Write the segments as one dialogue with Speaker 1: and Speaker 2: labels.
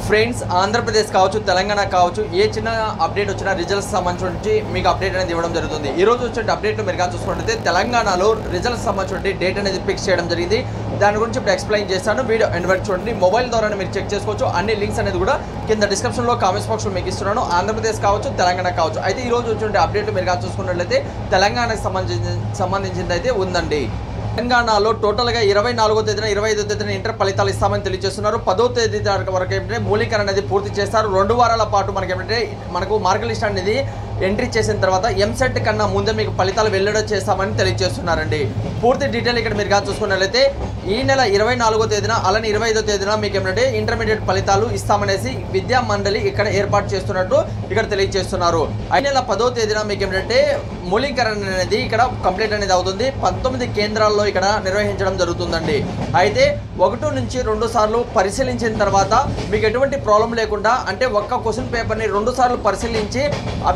Speaker 1: Friends, Andhra Pradesh కావచ్చు, తెలంగాణ కావచ్చు, ఏ చిన్న అప్డేట్ వచ్చినా రిజల్ట్స్ సంబంధించి మీకు అప్డేట్ అనేది ఇవ్వడం జరుగుతుంది. ఈ రోజు వచ్చే అప్డేట్ మీరు కానీ చూసుకుంటే తెలంగాణలో రిజల్ట్స్ సంబంధించి డేట్ అనేది ఫిక్స్ చేయడం జరిగింది. దాని గురించి ఇప్పుడు ఎక్స్ప్లెయిన్ చేస్తాను. వీడియో ఎండ్ వరకు చూడండి. మొబైల్ ద్వారా మీరు చెక్ చేసుకోవచ్చు. అన్ని లింక్స్ అనేది కూడా కింద డిస్క్రిప్షన్లో కామెంట్స్ బాక్స్లో మీకు ఇస్తున్నాను. ఆంధ్రప్రదేశ్ కావచ్చు, తెలంగాణ కావచ్చు. అయితే ఈ రోజు వచ్చే అప్డేట్ మీరు కానీ చూసుకున్నట్లయితే తెలంగాణకు సంబంధించింది అయితే ఉందండి. తెలంగాణలో టోటల్గా 24వ తేదీన 25వ తేదీన ఇంటర్ ఫలితాలు ఇస్తామని తెలియజేస్తున్నారు. 10వ తేదీ వరకు ఏంటంటే మూలీకరణ అనేది పూర్తి చేస్తారు. 2 వారాల పాటు మనకు మార్క్ లిస్ట్ అనేది ఎంట్రీ చేసిన తర్వాత ఎంసెట్ కన్నా ముందే మీకు ఫలితాలు వెల్లడి చేస్తామని తెలియజేస్తున్నారండి. పూర్తి డీటెయిల్ ఇక్కడ మీరు కానీ చూసుకున్నట్లయితే ఈ నెల 24వ తేదీన అలానే 25వ తేదీన మీకు ఏమంటే ఇంటర్మీడియట్ ఫలితాలు ఇస్తామనేసి విద్యా మండలి ఇక్కడ ఏర్పాటు చేస్తున్నట్టు ఇక్కడ తెలియజేస్తున్నారు. ఈ నెల 10వ తేదీన మీకు ఏమిటంటే మూలీకరణ అనేది ఇక్కడ కంప్లీట్ అనేది అవుతుంది. 19 కేంద్రాల్లో ఇక్కడ నిర్వహించడం జరుగుతుందండి. అయితే 1 నుంచి 2 సార్లు పరిశీలించిన తర్వాత మీకు ఎటువంటి ప్రాబ్లం లేకుండా అంటే ఒక్క క్వశ్చన్ పేపర్ని 2 సార్లు పరిశీలించి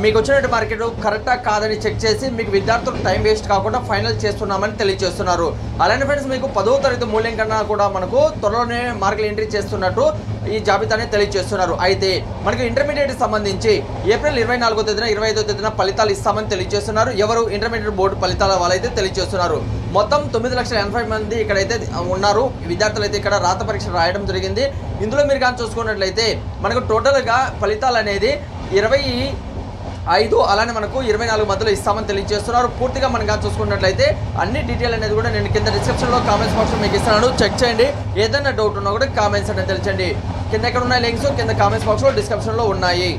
Speaker 1: మీకు వచ్చిన మార్కెట్ కరెక్టా కాదని చెక్ చేసి మీకు విద్యార్థులకు టైం వేస్ట్ కాకుండా ఫైనల్ చేస్తున్నామని తెలియజేస్తున్నారు. అలానే ఫ్రెండ్స్, మీకు 10వ తరగతి మూల్యాంకన కూడా మనకు త్వరలోనే మార్కులు ఎంట్రీ చేస్తున్నట్టు ఈ జాబితానే తెలియజేస్తున్నారు. అయితే మనకు ఇంటర్మీడియట్ సంబంధించి ఏప్రిల్ 24వ తేదీన 25వ తేదీన ఫలితాలు ఇస్తామని తెలియజేస్తున్నారు. ఎవరు ఇంటర్మీడియట్ బోర్డు ఫలితాల వాళ్ళైతే తెలియజేస్తున్నారు. మొత్తం 9,80,000 మంది ఇక్కడైతే ఉన్నారు. విద్యార్థులు అయితే ఇక్కడ రాత పరీక్ష రాయడం జరిగింది. ఇందులో మీరు కానీ చూసుకున్నట్లయితే మనకు టోటల్గా ఫలితాలు అనేది 25 అలానే మనకు 24 మధ్యలో ఇస్తామని తెలియజేస్తున్నారు. పూర్తిగా మనం కానీ చూసుకున్నట్లయితే అన్ని డీటెయిల్ అనేది కూడా నేను కింద డిస్క్రిప్షన్లో కామెంట్స్ బాక్స్లో మీకు ఇస్తున్నాను. చెక్ చేయండి. ఏదైనా డౌట్ ఉన్నా కూడా కామెంట్స్ అనేది తెలియజేయండి. కింద ఎక్కడ ఉన్నాయి లింక్స్ కింద కామెంట్స్ బాక్స్లో డిస్క్రిప్షన్లో ఉన్నాయి.